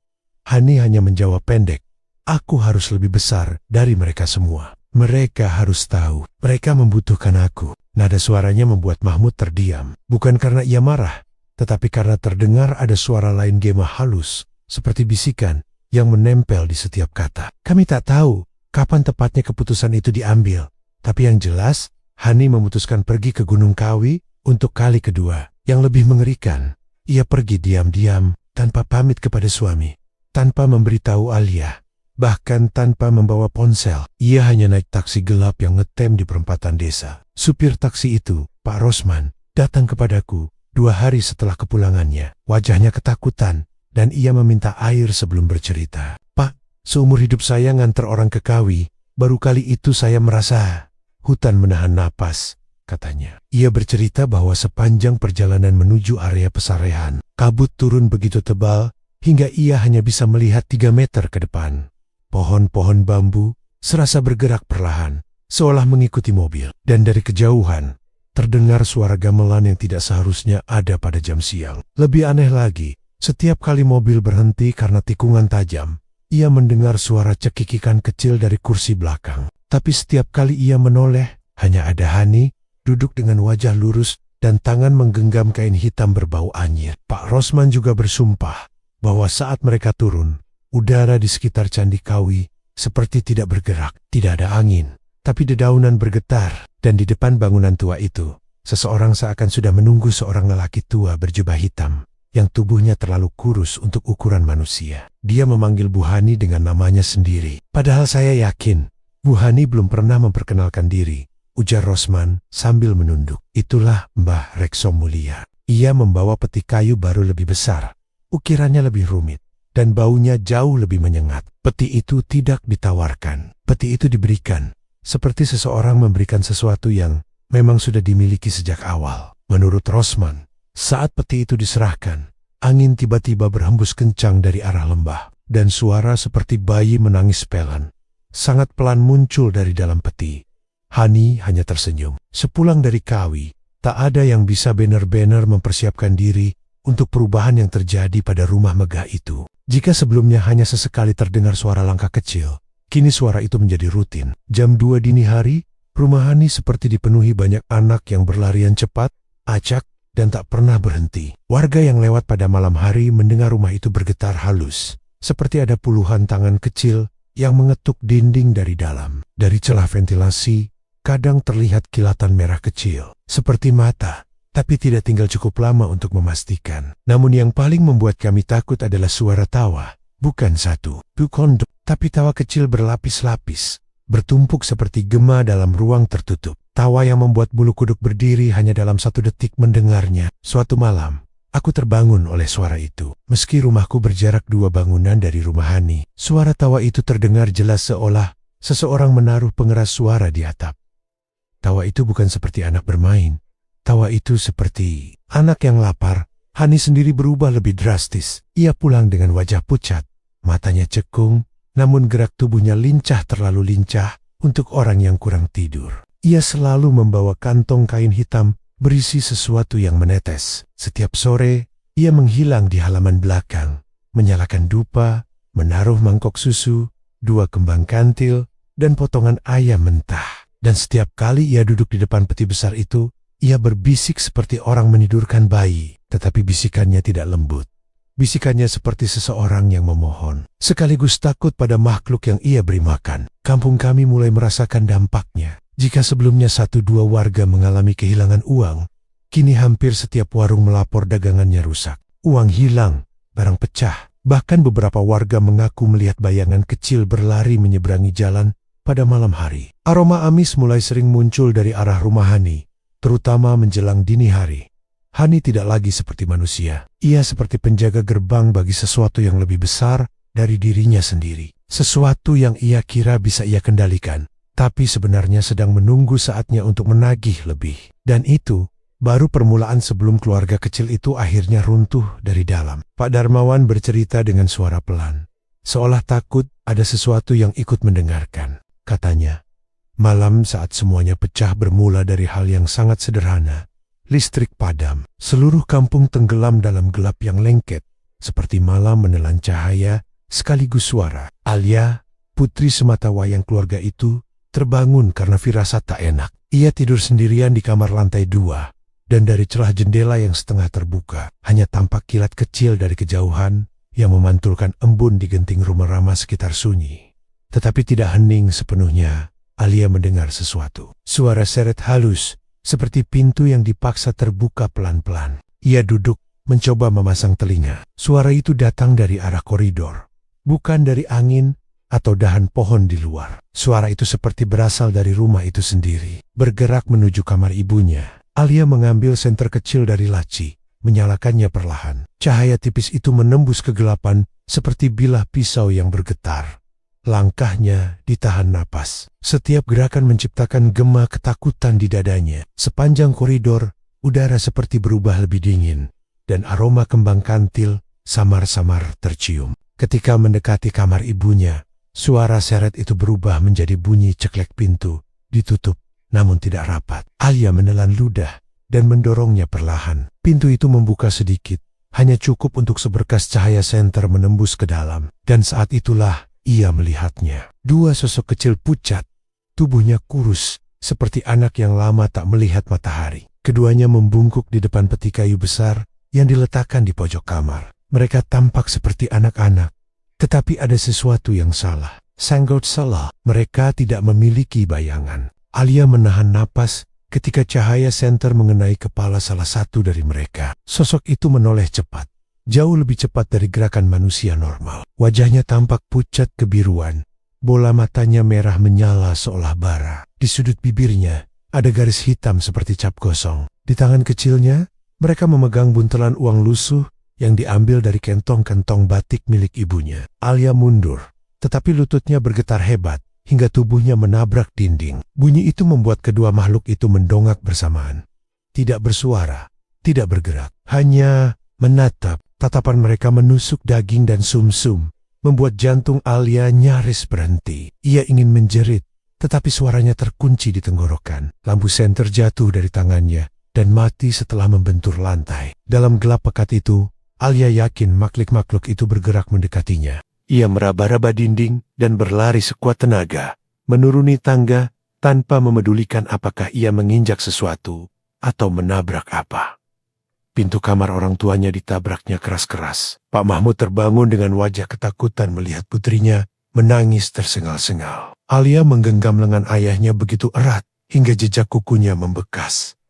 Hani hanya menjawab pendek, "Aku harus lebih besar dari mereka semua. Mereka harus tahu, mereka membutuhkan aku." Nada suaranya membuat Mahmud terdiam. Bukan karena ia marah, tetapi karena terdengar ada suara lain gema halus, seperti bisikan, yang menempel di setiap kata. "Kami tak tahu kapan tepatnya keputusan itu diambil. Tapi yang jelas, Hani memutuskan pergi ke Gunung Kawi untuk kali kedua. Yang lebih mengerikan, ia pergi diam-diam tanpa pamit kepada suami, tanpa memberitahu Alia, bahkan tanpa membawa ponsel. Ia hanya naik taksi gelap yang ngetem di perempatan desa. Supir taksi itu, Pak Rosman, datang kepadaku 2 hari setelah kepulangannya. Wajahnya ketakutan dan ia meminta air sebelum bercerita. Pak, seumur hidup saya nganter orang ke Kawi, baru kali itu saya merasa hutan menahan napas, katanya. Ia bercerita bahwa sepanjang perjalanan menuju area pesarehan, kabut turun begitu tebal hingga ia hanya bisa melihat 3 meter ke depan. Pohon-pohon bambu serasa bergerak perlahan, seolah mengikuti mobil. Dan dari kejauhan, terdengar suara gamelan yang tidak seharusnya ada pada jam siang. Lebih aneh lagi, setiap kali mobil berhenti karena tikungan tajam, ia mendengar suara cekikikan kecil dari kursi belakang. Tapi setiap kali ia menoleh, hanya ada Hani, duduk dengan wajah lurus dan tangan menggenggam kain hitam berbau anyir. Pak Rosman juga bersumpah bahwa saat mereka turun, udara di sekitar Candi Kawi seperti tidak bergerak. Tidak ada angin, tapi dedaunan bergetar. Dan di depan bangunan tua itu, seseorang seakan sudah menunggu seorang lelaki tua berjubah hitam, yang tubuhnya terlalu kurus untuk ukuran manusia. Dia memanggil Bu Hani dengan namanya sendiri. Padahal saya yakin, Bu Hani belum pernah memperkenalkan diri, ujar Rosman sambil menunduk. Itulah Mbah Rekso Mulia. Ia membawa peti kayu baru lebih besar, ukirannya lebih rumit, dan baunya jauh lebih menyengat. Peti itu tidak ditawarkan. Peti itu diberikan, seperti seseorang memberikan sesuatu yang memang sudah dimiliki sejak awal. Menurut Rosman, saat peti itu diserahkan, angin tiba-tiba berhembus kencang dari arah lembah, dan suara seperti bayi menangis pelan sangat pelan muncul dari dalam peti. Hani hanya tersenyum. Sepulang dari Kawi, tak ada yang bisa benar-benar mempersiapkan diri untuk perubahan yang terjadi pada rumah megah itu. Jika sebelumnya hanya sesekali terdengar suara langkah kecil, kini suara itu menjadi rutin. Jam 2 dini hari, rumah Hani seperti dipenuhi banyak anak yang berlarian cepat, acak, dan tak pernah berhenti. Warga yang lewat pada malam hari mendengar rumah itu bergetar halus, seperti ada puluhan tangan kecil yang mengetuk dinding dari dalam. Dari celah ventilasi, kadang terlihat kilatan merah kecil, seperti mata, tapi tidak tinggal cukup lama untuk memastikan. Namun yang paling membuat kami takut adalah suara tawa. Bukan satu, bukan dua, tapi tawa kecil berlapis-lapis, bertumpuk seperti gema dalam ruang tertutup. Tawa yang membuat bulu kuduk berdiri hanya dalam 1 detik mendengarnya. Suatu malam, aku terbangun oleh suara itu. Meski rumahku berjarak 2 bangunan dari rumah Hani, suara tawa itu terdengar jelas seolah seseorang menaruh pengeras suara di atap. Tawa itu bukan seperti anak bermain. Tawa itu seperti anak yang lapar. Hani sendiri berubah lebih drastis. Ia pulang dengan wajah pucat, matanya cekung, namun gerak tubuhnya lincah, terlalu lincah untuk orang yang kurang tidur. Ia selalu membawa kantong kain hitam berisi sesuatu yang menetes. Setiap sore, ia menghilang di halaman belakang, menyalakan dupa, menaruh mangkok susu, 2 kembang kantil, dan potongan ayam mentah. Dan setiap kali ia duduk di depan peti besar itu, ia berbisik seperti orang menidurkan bayi, tetapi bisikannya tidak lembut. Bisikannya seperti seseorang yang memohon, sekaligus takut pada makhluk yang ia beri makan. Kampung kami mulai merasakan dampaknya. Jika sebelumnya 1-2 warga mengalami kehilangan uang, kini hampir setiap warung melapor dagangannya rusak. Uang hilang, barang pecah. Bahkan beberapa warga mengaku melihat bayangan kecil berlari menyeberangi jalan pada malam hari. Aroma amis mulai sering muncul dari arah rumah Hani, terutama menjelang dini hari. Hani tidak lagi seperti manusia. Ia seperti penjaga gerbang bagi sesuatu yang lebih besar dari dirinya sendiri. Sesuatu yang ia kira bisa ia kendalikan, tapi sebenarnya sedang menunggu saatnya untuk menagih lebih. Dan itu baru permulaan sebelum keluarga kecil itu akhirnya runtuh dari dalam. Pak Darmawan bercerita dengan suara pelan, seolah takut ada sesuatu yang ikut mendengarkan. Katanya, malam saat semuanya pecah bermula dari hal yang sangat sederhana. Listrik padam, seluruh kampung tenggelam dalam gelap yang lengket, seperti malam menelan cahaya sekaligus suara. Alia, putri sematawayang keluarga itu, terbangun karena firasat tak enak. Ia tidur sendirian di kamar lantai 2, dan dari celah jendela yang setengah terbuka, hanya tampak kilat kecil dari kejauhan yang memantulkan embun di genting rumah ramah sekitar sunyi. Tetapi tidak hening sepenuhnya, Alia mendengar sesuatu. Suara seret halus, seperti pintu yang dipaksa terbuka pelan-pelan. Ia duduk, mencoba memasang telinga. Suara itu datang dari arah koridor, bukan dari angin atau dahan pohon di luar. Suara itu seperti berasal dari rumah itu sendiri, bergerak menuju kamar ibunya. Alia mengambil senter kecil dari laci, menyalakannya perlahan. Cahaya tipis itu menembus kegelapan seperti bilah pisau yang bergetar. Langkahnya ditahan napas. Setiap gerakan menciptakan gema ketakutan di dadanya. Sepanjang koridor, udara seperti berubah lebih dingin, dan aroma kembang kantil samar-samar tercium. Ketika mendekati kamar ibunya, suara seret itu berubah menjadi bunyi ceklek pintu, ditutup namun tidak rapat. Alia menelan ludah dan mendorongnya perlahan. Pintu itu membuka sedikit, hanya cukup untuk seberkas cahaya senter menembus ke dalam. Dan saat itulah ia melihatnya. Dua sosok kecil pucat, tubuhnya kurus, seperti anak yang lama tak melihat matahari. Keduanya membungkuk di depan peti kayu besar yang diletakkan di pojok kamar. Mereka tampak seperti anak-anak, tetapi ada sesuatu yang salah. Sangat salah. Mereka tidak memiliki bayangan. Alia menahan napas ketika cahaya senter mengenai kepala salah satu dari mereka. Sosok itu menoleh cepat, jauh lebih cepat dari gerakan manusia normal. Wajahnya tampak pucat kebiruan, bola matanya merah menyala seolah bara. Di sudut bibirnya ada garis hitam seperti cap gosong. Di tangan kecilnya, mereka memegang buntelan uang lusuh yang diambil dari kantong-kantong batik milik ibunya. Alia mundur, tetapi lututnya bergetar hebat hingga tubuhnya menabrak dinding. Bunyi itu membuat kedua makhluk itu mendongak bersamaan. Tidak bersuara, tidak bergerak, hanya menatap. Tatapan mereka menusuk daging dan sumsum, membuat jantung Alia nyaris berhenti. Ia ingin menjerit, tetapi suaranya terkunci di tenggorokan. Lampu senter jatuh dari tangannya dan mati setelah membentur lantai. Dalam gelap pekat itu, Alia yakin makhluk-makhluk itu bergerak mendekatinya. Ia meraba-raba dinding dan berlari sekuat tenaga, menuruni tangga tanpa memedulikan apakah ia menginjak sesuatu atau menabrak apa. Pintu kamar orang tuanya ditabraknya keras-keras. Pak Mahmud terbangun dengan wajah ketakutan melihat putrinya menangis tersengal-sengal. Alia menggenggam lengan ayahnya begitu erat hingga jejak kukunya membekas.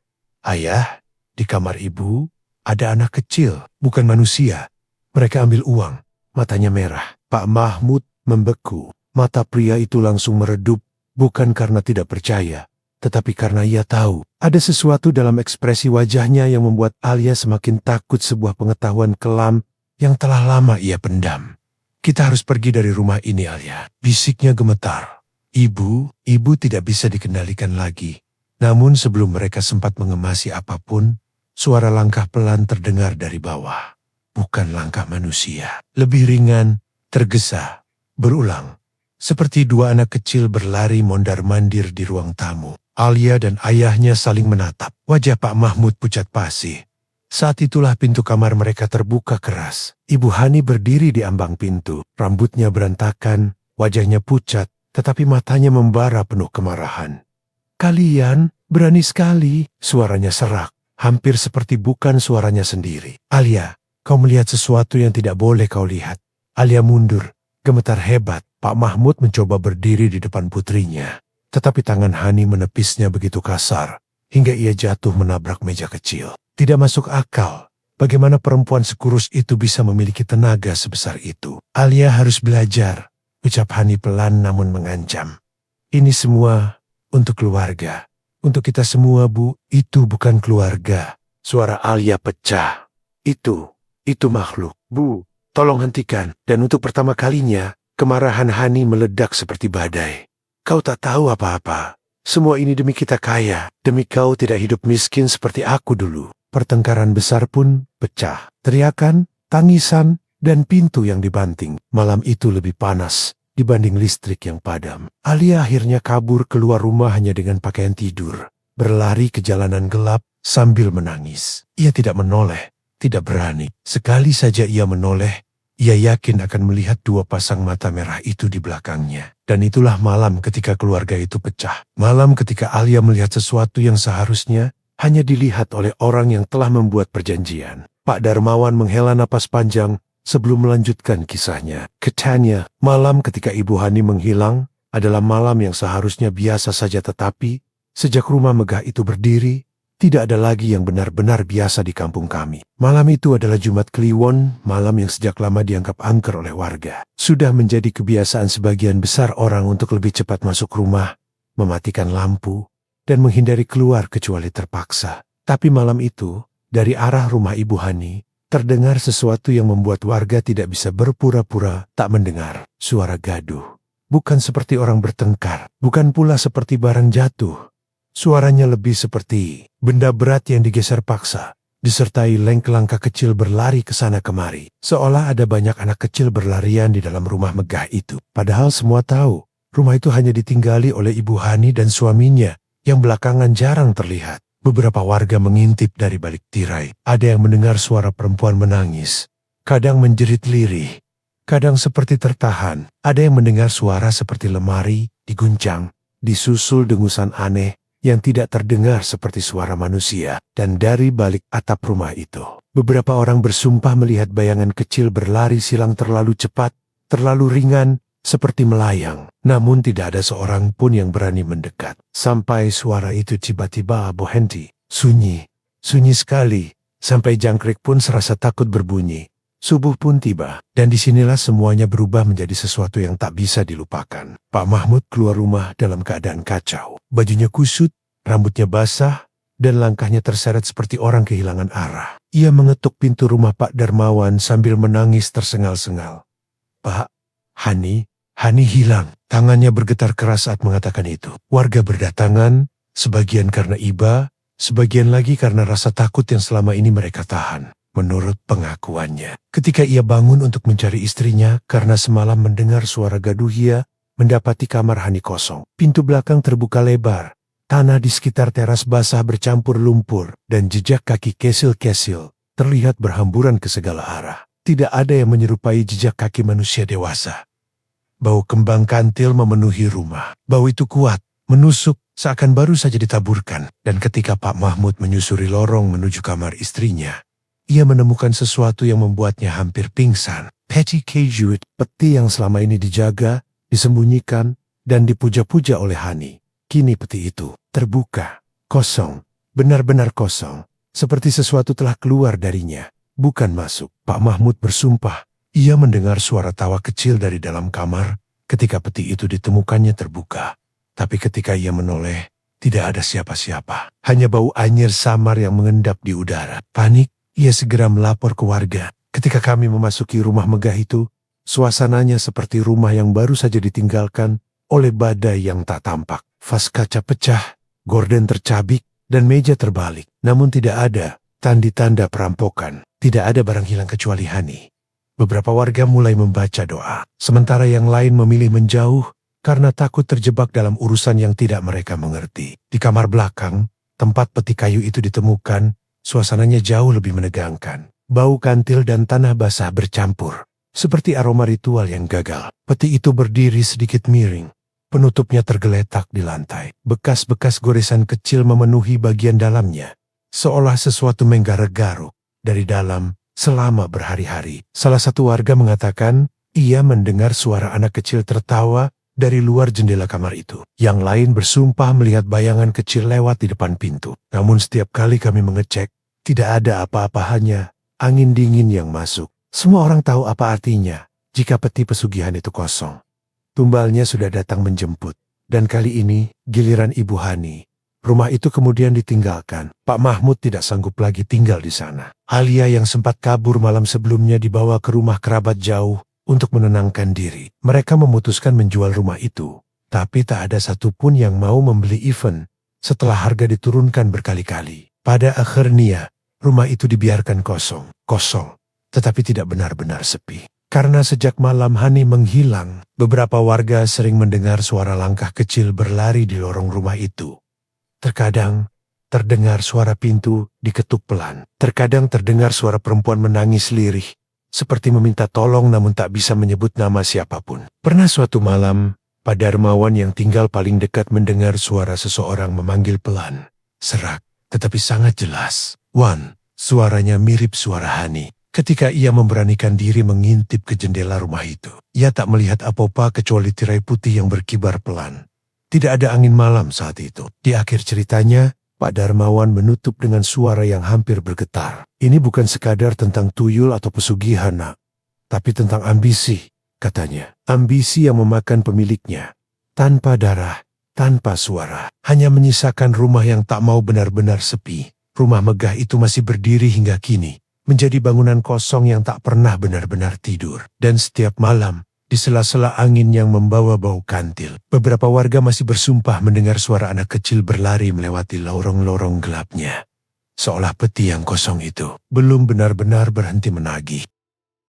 Ayah, di kamar ibu ada anak kecil, bukan manusia. Mereka ambil uang. Matanya merah. Pak Mahmud membeku. Mata pria itu langsung meredup, bukan karena tidak percaya, tetapi karena ia tahu ada sesuatu dalam ekspresi wajahnya yang membuat Alia semakin takut. Sebuah pengetahuan kelam yang telah lama ia pendam. Kita harus pergi dari rumah ini, Alia. Bisiknya gemetar. Ibu tidak bisa dikendalikan lagi. Namun sebelum mereka sempat mengemasi apapun, suara langkah pelan terdengar dari bawah. Bukan langkah manusia. Lebih ringan, tergesa, berulang. Seperti dua anak kecil berlari mondar-mandir di ruang tamu. Alia dan ayahnya saling menatap. Wajah Pak Mahmud pucat pasi. Saat itulah pintu kamar mereka terbuka keras. Ibu Hani berdiri di ambang pintu. Rambutnya berantakan, wajahnya pucat, tetapi matanya membara penuh kemarahan. Kalian berani sekali, suaranya serak, hampir seperti bukan suaranya sendiri. Alia, kau melihat sesuatu yang tidak boleh kau lihat. Alia mundur, gemetar hebat. Pak Mahmud mencoba berdiri di depan putrinya. Tetapi tangan Hani menepisnya begitu kasar, hingga ia jatuh menabrak meja kecil. Tidak masuk akal, bagaimana perempuan sekurus itu bisa memiliki tenaga sebesar itu. Alia harus belajar, ucap Hani pelan namun mengancam. Ini semua untuk keluarga. Untuk kita semua, Bu. Itu bukan keluarga. Suara Alia pecah. Itu makhluk. Bu, tolong hentikan. Dan untuk pertama kalinya, kemarahan Hani meledak seperti badai. Kau tak tahu apa-apa. Semua ini demi kita kaya. Demi kau tidak hidup miskin seperti aku dulu. Pertengkaran besar pun pecah. Teriakan, tangisan, dan pintu yang dibanting. Malam itu lebih panas dibanding listrik yang padam. Alia akhirnya kabur keluar rumah hanya dengan pakaian tidur. Berlari ke jalanan gelap sambil menangis. Ia tidak menoleh, tidak berani. Sekali saja ia menoleh, ia yakin akan melihat dua pasang mata merah itu di belakangnya. Dan itulah malam ketika keluarga itu pecah. Malam ketika Alia melihat sesuatu yang seharusnya hanya dilihat oleh orang yang telah membuat perjanjian. Pak Darmawan menghela napas panjang sebelum melanjutkan kisahnya. Katanya, malam ketika Ibu Hani menghilang adalah malam yang seharusnya biasa saja, tetapi sejak rumah megah itu berdiri, tidak ada lagi yang benar-benar biasa di kampung kami. Malam itu adalah Jumat Kliwon, malam yang sejak lama dianggap angker oleh warga. Sudah menjadi kebiasaan sebagian besar orang untuk lebih cepat masuk rumah, mematikan lampu, dan menghindari keluar kecuali terpaksa. Tapi malam itu, dari arah rumah Ibu Hani, terdengar sesuatu yang membuat warga tidak bisa berpura-pura tak mendengar. Suara gaduh. Bukan seperti orang bertengkar, bukan pula seperti barang jatuh. Suaranya lebih seperti benda berat yang digeser paksa, disertai langkah kecil berlari ke sana kemari. Seolah ada banyak anak kecil berlarian di dalam rumah megah itu. Padahal semua tahu, rumah itu hanya ditinggali oleh Ibu Hani dan suaminya, yang belakangan jarang terlihat. Beberapa warga mengintip dari balik tirai. Ada yang mendengar suara perempuan menangis, kadang menjerit lirih, kadang seperti tertahan. Ada yang mendengar suara seperti lemari diguncang, disusul dengusan aneh yang tidak terdengar seperti suara manusia. Dan dari balik atap rumah itu, beberapa orang bersumpah melihat bayangan kecil berlari silang terlalu cepat, terlalu ringan, seperti melayang. Namun tidak ada seorang pun yang berani mendekat. Sampai suara itu tiba-tiba berhenti. Sunyi, sunyi sekali. Sampai jangkrik pun serasa takut berbunyi. Subuh pun tiba. Dan disinilah semuanya berubah menjadi sesuatu yang tak bisa dilupakan. Pak Mahmud keluar rumah dalam keadaan kacau. Bajunya kusut, rambutnya basah, dan langkahnya terseret seperti orang kehilangan arah. Ia mengetuk pintu rumah Pak Darmawan sambil menangis tersengal-sengal. "Pak, Hani hilang." Tangannya bergetar keras saat mengatakan itu. Warga berdatangan, sebagian karena iba, sebagian lagi karena rasa takut yang selama ini mereka tahan. Menurut pengakuannya, ketika ia bangun untuk mencari istrinya karena semalam mendengar suara gaduh, ia mendapati kamar Hani kosong. Pintu belakang terbuka lebar. Tanah di sekitar teras basah bercampur lumpur, dan jejak kaki kesil-kesil terlihat berhamburan ke segala arah. Tidak ada yang menyerupai jejak kaki manusia dewasa. Bau kembang kantil memenuhi rumah. Bau itu kuat, menusuk, seakan baru saja ditaburkan. Dan ketika Pak Mahmud menyusuri lorong menuju kamar istrinya, ia menemukan sesuatu yang membuatnya hampir pingsan. Peti kejuit, peti yang selama ini dijaga, disembunyikan, dan dipuja-puja oleh Hani. Kini peti itu terbuka, kosong, benar-benar kosong, seperti sesuatu telah keluar darinya, bukan masuk. Pak Mahmud bersumpah, ia mendengar suara tawa kecil dari dalam kamar ketika peti itu ditemukannya terbuka. Tapi ketika ia menoleh, tidak ada siapa-siapa. Hanya bau anyir samar yang mengendap di udara. Panik, ia segera melapor ke warga. Ketika kami memasuki rumah megah itu, suasananya seperti rumah yang baru saja ditinggalkan oleh badai yang tak tampak. Vas kaca pecah, gorden tercabik, dan meja terbalik. Namun tidak ada tanda-tanda perampokan. Tidak ada barang hilang kecuali Hani. Beberapa warga mulai membaca doa, sementara yang lain memilih menjauh karena takut terjebak dalam urusan yang tidak mereka mengerti. Di kamar belakang, tempat peti kayu itu ditemukan, suasananya jauh lebih menegangkan. Bau kantil dan tanah basah bercampur, seperti aroma ritual yang gagal. Peti itu berdiri sedikit miring, penutupnya tergeletak di lantai. Bekas-bekas goresan kecil memenuhi bagian dalamnya, seolah sesuatu menggaruk-garuk dari dalam selama berhari-hari. Salah satu warga mengatakan, ia mendengar suara anak kecil tertawa dari luar jendela kamar itu. Yang lain bersumpah melihat bayangan kecil lewat di depan pintu. Namun setiap kali kami mengecek, tidak ada apa-apa, hanya angin dingin yang masuk. Semua orang tahu apa artinya jika peti pesugihan itu kosong. Tumbalnya sudah datang menjemput. Dan kali ini, giliran Ibu Hani. Rumah itu kemudian ditinggalkan. Pak Mahmud tidak sanggup lagi tinggal di sana. Alia yang sempat kabur malam sebelumnya dibawa ke rumah kerabat jauh untuk menenangkan diri. Mereka memutuskan menjual rumah itu. Tapi tak ada satupun yang mau membeli event setelah harga diturunkan berkali-kali. Pada akhirnya, rumah itu dibiarkan kosong. Kosong, tetapi tidak benar-benar sepi. Karena sejak malam Hani menghilang, beberapa warga sering mendengar suara langkah kecil berlari di lorong rumah itu. Terkadang terdengar suara pintu diketuk pelan. Terkadang terdengar suara perempuan menangis lirih, seperti meminta tolong namun tak bisa menyebut nama siapapun. Pernah suatu malam, Pak Darmawan yang tinggal paling dekat mendengar suara seseorang memanggil pelan, serak, tetapi sangat jelas. "Wan." Suaranya mirip suara Hani. Ketika ia memberanikan diri mengintip ke jendela rumah itu, ia tak melihat apa-apa kecuali tirai putih yang berkibar pelan. Tidak ada angin malam saat itu. Di akhir ceritanya, Pak Darmawan menutup dengan suara yang hampir bergetar. Ini bukan sekadar tentang tuyul atau pesugihan, nak. Tapi tentang ambisi, katanya. Ambisi yang memakan pemiliknya. Tanpa darah, tanpa suara. Hanya menyisakan rumah yang tak mau benar-benar sepi. Rumah megah itu masih berdiri hingga kini. Menjadi bangunan kosong yang tak pernah benar-benar tidur. Dan setiap malam, di sela-sela angin yang membawa bau kantil, beberapa warga masih bersumpah mendengar suara anak kecil berlari melewati lorong-lorong gelapnya. Seolah peti yang kosong itu belum benar-benar berhenti menagih.